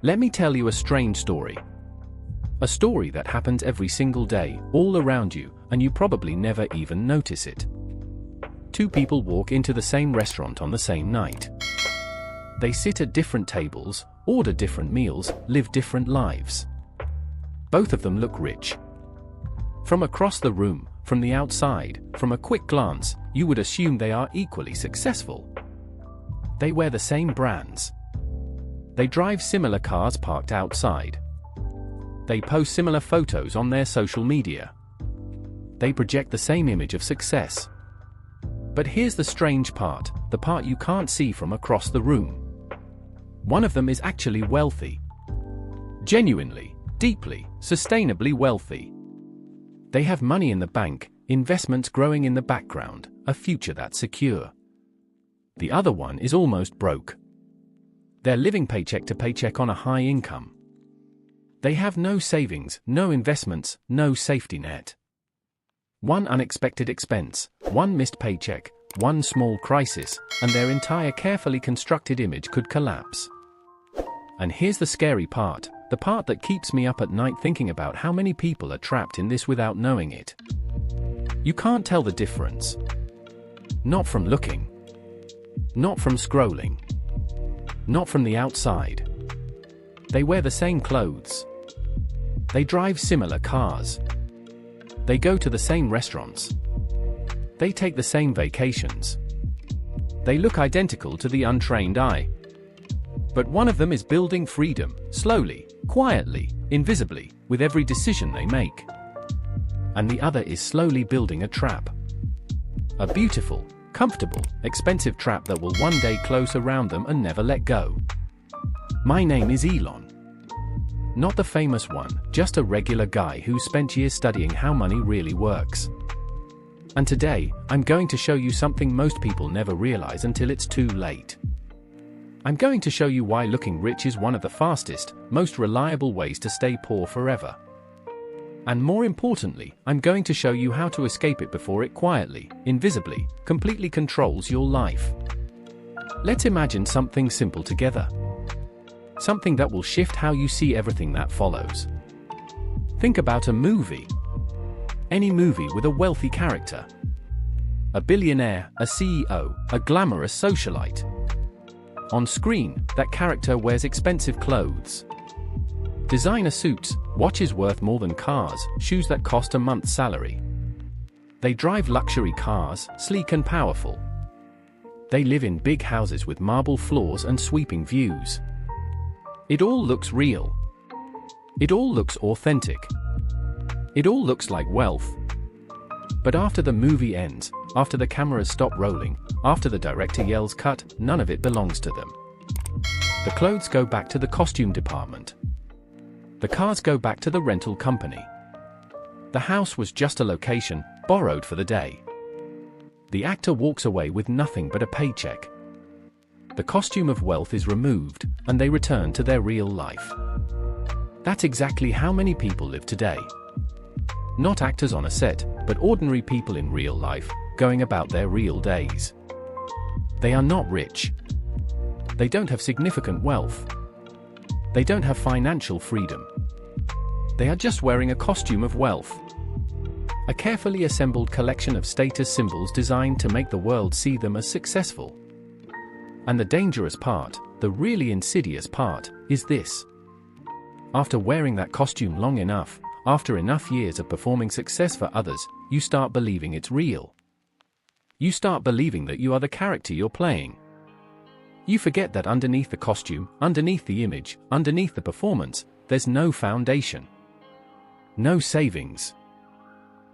Let me tell you a strange story. A story that happens every single day, all around you, and you probably never even notice it. Two people walk into the same restaurant on the same night. They sit at different tables, order different meals, live different lives. Both of them look rich. From across the room, from the outside, from a quick glance, you would assume they are equally successful. They wear the same brands. They drive similar cars parked outside. They post similar photos on their social media. They project the same image of success. But here's the strange part, the part you can't see from across the room. One of them is actually wealthy. Genuinely, deeply, sustainably wealthy. They have money in the bank, investments growing in the background, a future that's secure. The other one is almost broke. They're living paycheck to paycheck on a high income. They have no savings, no investments, no safety net. One unexpected expense, one missed paycheck, one small crisis, and their entire carefully constructed image could collapse. And here's the scary part, the part that keeps me up at night thinking about how many people are trapped in this without knowing it. You can't tell the difference. Not from looking. Not from scrolling. Not from the outside. They wear the same clothes. They drive similar cars. They go to the same restaurants. They take the same vacations. They look identical to the untrained eye. But one of them is building freedom, slowly, quietly, invisibly, with every decision they make. And the other is slowly building a trap. A beautiful, comfortable, expensive trap that will one day close around them and never let go. My name is Elon. Not the famous one, just a regular guy who spent years studying how money really works. And today, I'm going to show you something most people never realize until it's too late. I'm going to show you why looking rich is one of the fastest, most reliable ways to stay poor forever. And more importantly, I'm going to show you how to escape it before it quietly, invisibly, completely controls your life. Let's imagine something simple together. Something that will shift how you see everything that follows. Think about a movie. Any movie with a wealthy character. A billionaire, a CEO, a glamorous socialite. On screen, that character wears expensive clothes. Designer suits, watches worth more than cars, shoes that cost a month's salary. They drive luxury cars, sleek and powerful. They live in big houses with marble floors and sweeping views. It all looks real. It all looks authentic. It all looks like wealth. But after the movie ends, after the cameras stop rolling, after the director yells cut, none of it belongs to them. The clothes go back to the costume department. The cars go back to the rental company. The house was just a location, borrowed for the day. The actor walks away with nothing but a paycheck. The costume of wealth is removed, and they return to their real life. That's exactly how many people live today. Not actors on a set, but ordinary people in real life, going about their real days. They are not rich. They don't have significant wealth. They don't have financial freedom. They are just wearing a costume of wealth. A carefully assembled collection of status symbols designed to make the world see them as successful. And the dangerous part, the really insidious part, is this. After wearing that costume long enough, after enough years of performing success for others, you start believing it's real. You start believing that you are the character you're playing. You forget that underneath the costume, underneath the image, underneath the performance, there's no foundation. No savings.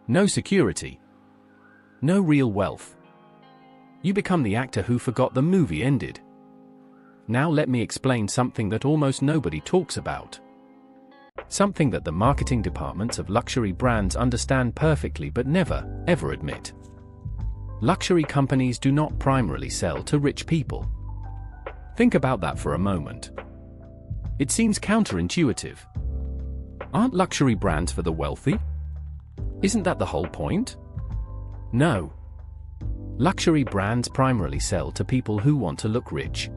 No security. No real wealth. You become the actor who forgot the movie ended. Now let me explain something that almost nobody talks about. Something that the marketing departments of luxury brands understand perfectly but never, ever admit. Luxury companies do not primarily sell to rich people. Think about that for a moment. It seems counterintuitive. Aren't luxury brands for the wealthy? Isn't that the whole point? No. Luxury brands primarily sell to people who want to look rich.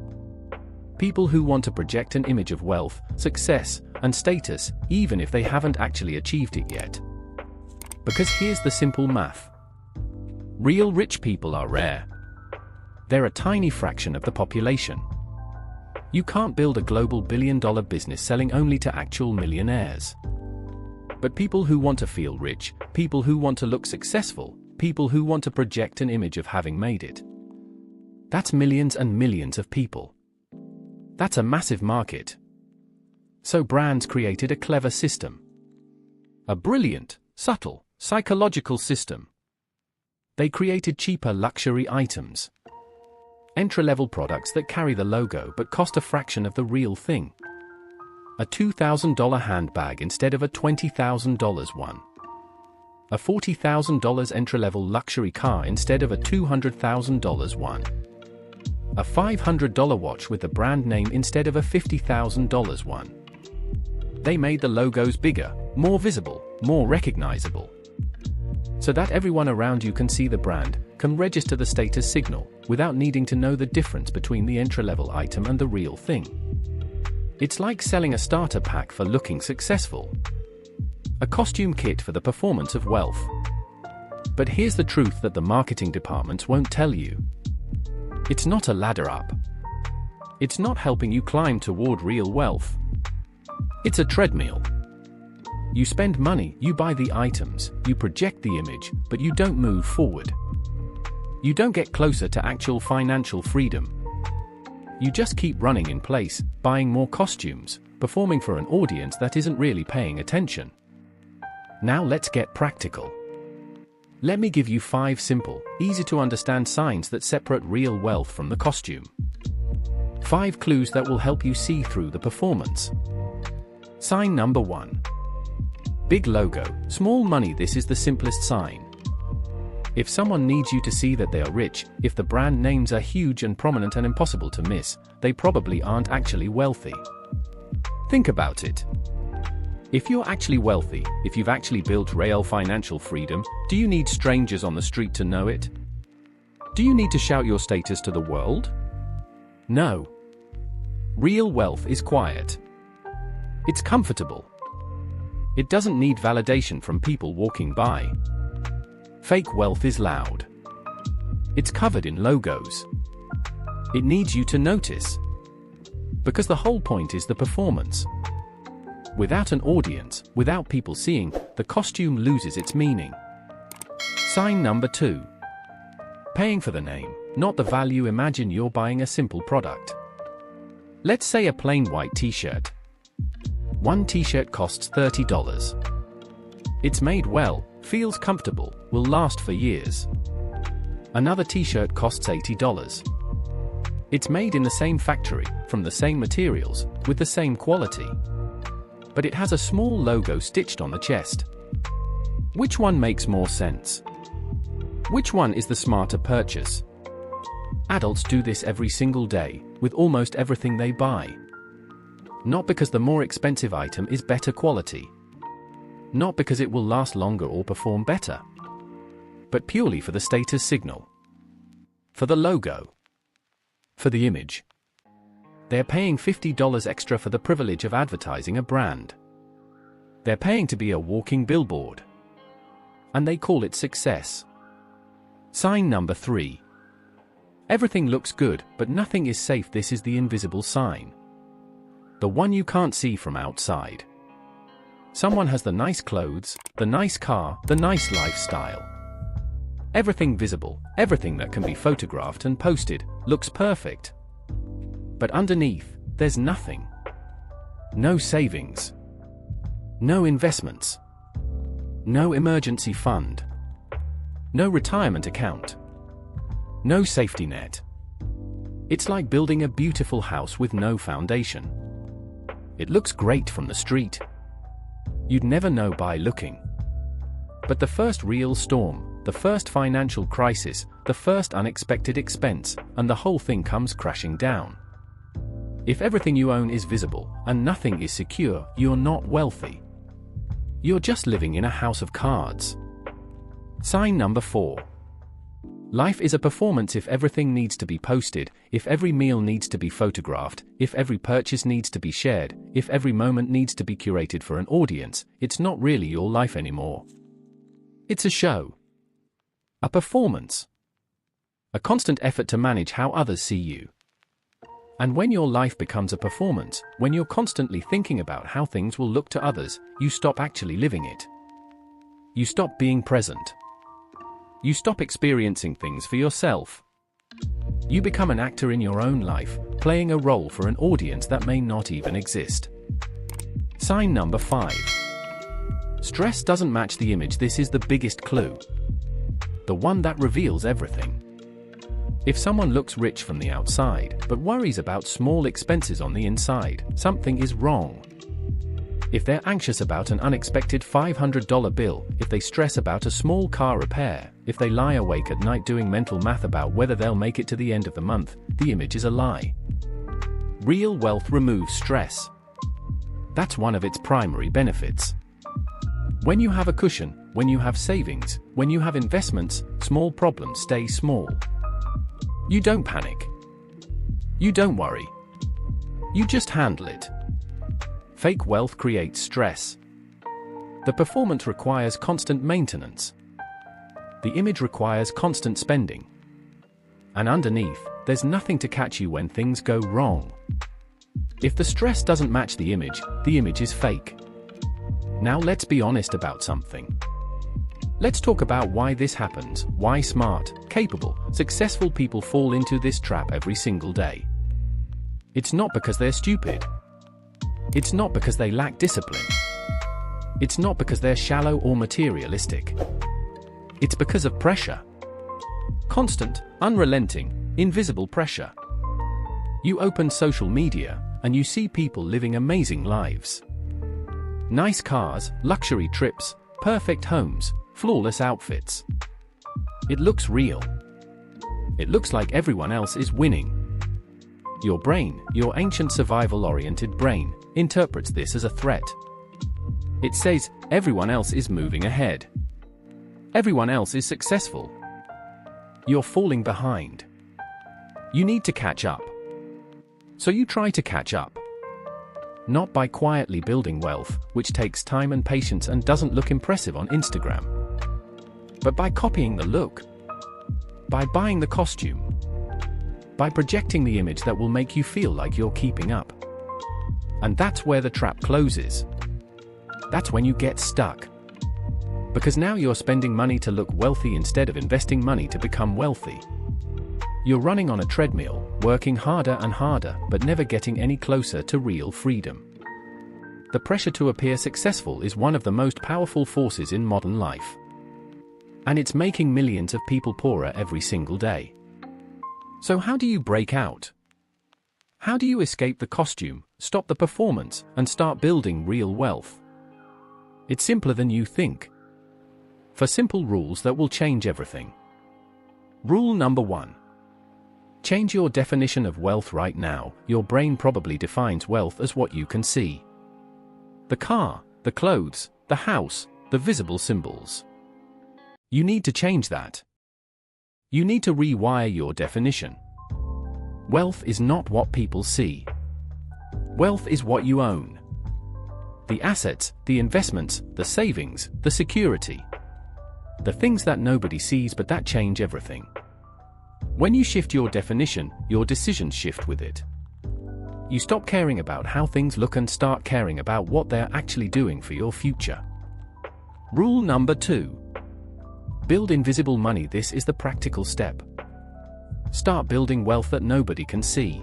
People who want to project an image of wealth, success, and status, even if they haven't actually achieved it yet. Because here's the simple math. Real rich people are rare. They're a tiny fraction of the population. You can't build a global billion-dollar business selling only to actual millionaires. But people who want to feel rich, people who want to look successful, people who want to project an image of having made it. That's millions and millions of people. That's a massive market. So brands created a clever system. A brilliant, subtle, psychological system. They created cheaper luxury items. Entry-level products that carry the logo but cost a fraction of the real thing. A $2,000 handbag instead of a $20,000 one. A $40,000 entry-level luxury car instead of a $200,000 one. A $500 watch with the brand name instead of a $50,000 one. They made the logos bigger, more visible, more recognizable. So that everyone around you can see the brand, can register the status signal, without needing to know the difference between the entry-level item and the real thing. It's like selling a starter pack for looking successful. A costume kit for the performance of wealth. But here's the truth that the marketing departments won't tell you. It's not a ladder up. It's not helping you climb toward real wealth. It's a treadmill. You spend money, you buy the items, you project the image, but you don't move forward. You don't get closer to actual financial freedom. You just keep running in place, buying more costumes, performing for an audience that isn't really paying attention. Now let's get practical. Let me give you 5 simple, easy-to-understand signs that separate real wealth from the costume. 5 clues that will help you see through the performance. Sign number 1. Big logo, small money. This is the simplest sign. If someone needs you to see that they are rich, if the brand names are huge and prominent and impossible to miss, they probably aren't actually wealthy. Think about it. If you're actually wealthy, if you've actually built real financial freedom, do you need strangers on the street to know it? Do you need to shout your status to the world? No. Real wealth is quiet. It's comfortable. It doesn't need validation from people walking by. Fake wealth is loud. It's covered in logos. It needs you to notice. Because the whole point is the performance. Without an audience, without people seeing, the costume loses its meaning. Sign number 2. Paying for the name, not the value. Imagine you're buying a simple product. Let's say a plain white t-shirt. One t-shirt costs $30. It's made well, feels comfortable, will last for years. Another t-shirt costs $80. It's made in the same factory, from the same materials, with the same quality. But it has a small logo stitched on the chest. Which one makes more sense? Which one is the smarter purchase? Adults do this every single day, with almost everything they buy. Not because the more expensive item is better quality. Not because it will last longer or perform better. But purely for the status signal. For the logo. For the image. They're paying $50 extra for the privilege of advertising a brand. They're paying to be a walking billboard. And they call it success. Sign number 3. Everything looks good, but nothing is safe. This is the invisible sign. The one you can't see from outside. Someone has the nice clothes, the nice car, the nice lifestyle. Everything visible, everything that can be photographed and posted, looks perfect. But underneath, there's nothing. No savings. No investments. No emergency fund. No retirement account. No safety net. It's like building a beautiful house with no foundation. It looks great from the street. You'd never know by looking. But the first real storm, the first financial crisis, the first unexpected expense, and the whole thing comes crashing down. If everything you own is visible, and nothing is secure, you're not wealthy. You're just living in a house of cards. Sign number 4. Life is a performance. If everything needs to be posted, if every meal needs to be photographed, if every purchase needs to be shared, if every moment needs to be curated for an audience, it's not really your life anymore. It's a show. A performance. A constant effort to manage how others see you. And when your life becomes a performance, when you're constantly thinking about how things will look to others, you stop actually living it. You stop being present. You stop experiencing things for yourself. You become an actor in your own life, playing a role for an audience that may not even exist. Sign number 5. Stress doesn't match the image. This is the biggest clue. The one that reveals everything. If someone looks rich from the outside, but worries about small expenses on the inside, something is wrong. If they're anxious about an unexpected $500 bill, if they stress about a small car repair, if they lie awake at night doing mental math about whether they'll make it to the end of the month, the image is a lie. Real wealth removes stress. That's one of its primary benefits. When you have a cushion, when you have savings, when you have investments, small problems stay small. You don't panic. You don't worry. You just handle it. Fake wealth creates stress. The performance requires constant maintenance. The image requires constant spending. And underneath, there's nothing to catch you when things go wrong. If the stress doesn't match the image is fake. Now let's be honest about something. Let's talk about why this happens, why smart, capable, successful people fall into this trap every single day. It's not because they're stupid. It's not because they lack discipline. It's not because they're shallow or materialistic. It's because of pressure. Constant, unrelenting, invisible pressure. You open social media, and you see people living amazing lives. Nice cars, luxury trips, perfect homes, flawless outfits. It looks real. It looks like everyone else is winning. Your brain, your ancient survival-oriented brain, interprets this as a threat. It says, everyone else is moving ahead. Everyone else is successful. You're falling behind. You need to catch up. So you try to catch up. Not by quietly building wealth, which takes time and patience and doesn't look impressive on Instagram, but by copying the look. By buying the costume. By projecting the image that will make you feel like you're keeping up. And that's where the trap closes. That's when you get stuck. Because now you're spending money to look wealthy instead of investing money to become wealthy. You're running on a treadmill, working harder and harder, but never getting any closer to real freedom. The pressure to appear successful is one of the most powerful forces in modern life. And it's making millions of people poorer every single day. So how do you break out? How do you escape the costume, stop the performance, and start building real wealth? It's simpler than you think. 4 simple rules that will change everything. Rule number 1. Change your definition of wealth right now. Your brain probably defines wealth as what you can see. The car, the clothes, the house, the visible symbols. You need to change that. You need to rewire your definition. Wealth is not what people see. Wealth is what you own. The assets, the investments, the savings, the security. The things that nobody sees but that change everything. When you shift your definition, your decisions shift with it. You stop caring about how things look and start caring about what they're actually doing for your future. Rule number 2. Build invisible money. This is the practical step. Start building wealth that nobody can see.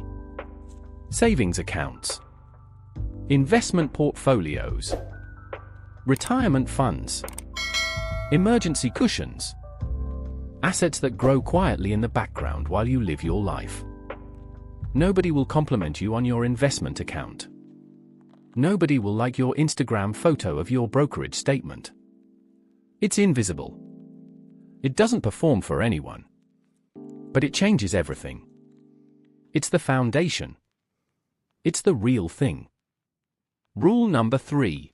Savings accounts. Investment portfolios. Retirement funds. Emergency cushions. Assets that grow quietly in the background while you live your life. Nobody will compliment you on your investment account. Nobody will like your Instagram photo of your brokerage statement. It's invisible. It doesn't perform for anyone. But it changes everything. It's the foundation. It's the real thing. Rule number 3.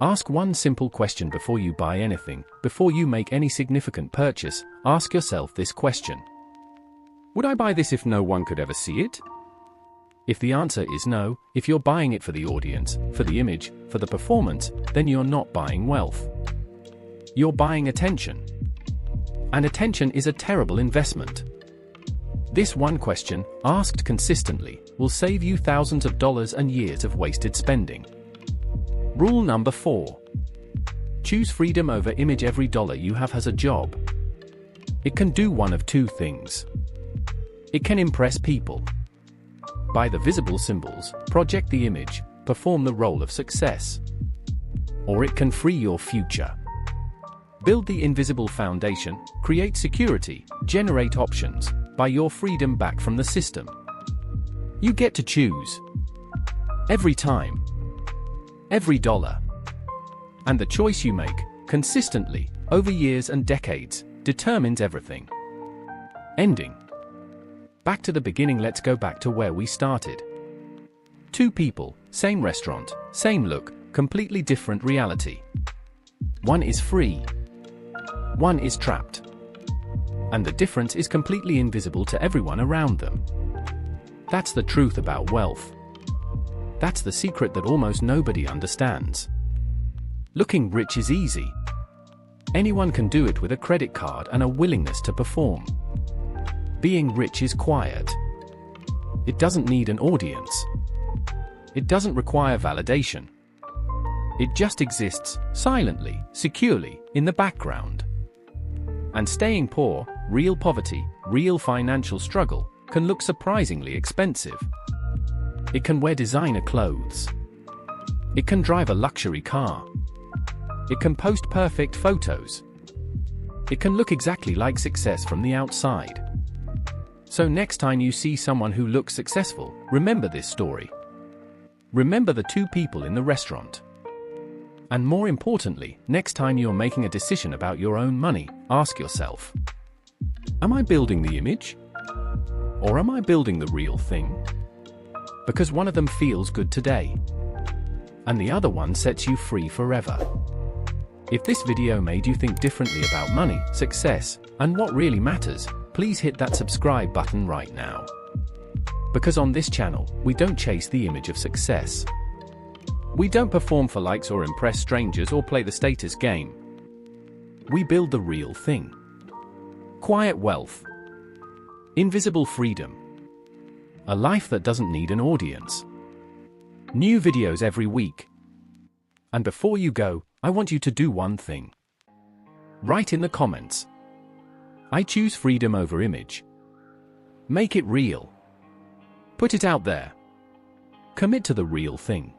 Ask one simple question before you buy anything. Before you make any significant purchase, ask yourself this question. Would I buy this if no one could ever see it? If the answer is no, if you're buying it for the audience, for the image, for the performance, then you're not buying wealth. You're buying attention. And attention is a terrible investment. This one question, asked consistently, will save you thousands of dollars and years of wasted spending. Rule number 4. Choose freedom over image. Every dollar you have has a job. It can do one of two things. It can impress people. Buy the visible symbols, project the image, perform the role of success. Or it can free your future. Build the invisible foundation, create security, generate options, buy your freedom back from the system. You get to choose. Every time. Every dollar. And the choice you make, consistently, over years and decades, determines everything. Ending. Back to the beginning. Let's go back to where we started. Two people, same restaurant, same look, completely different reality. One is free. One is trapped. And the difference is completely invisible to everyone around them. That's the truth about wealth. That's the secret that almost nobody understands. Looking rich is easy. Anyone can do it with a credit card and a willingness to perform. Being rich is quiet. It doesn't need an audience. It doesn't require validation. It just exists, silently, securely, in the background. And staying poor, real poverty, real financial struggle, can look surprisingly expensive. It can wear designer clothes. It can drive a luxury car. It can post perfect photos. It can look exactly like success from the outside. So next time you see someone who looks successful, remember this story. Remember the two people in the restaurant. And more importantly, next time you're making a decision about your own money, ask yourself, am I building the image? Or am I building the real thing? Because one of them feels good today, and the other one sets you free forever. If this video made you think differently about money, success, and what really matters, please hit that subscribe button right now. Because on this channel, we don't chase the image of success. We don't perform for likes or impress strangers or play the status game. We build the real thing. Quiet wealth. Invisible freedom. A life that doesn't need an audience. New videos every week. And before you go, I want you to do one thing. Write in the comments. I choose freedom over image. Make it real. Put it out there. Commit to the real thing.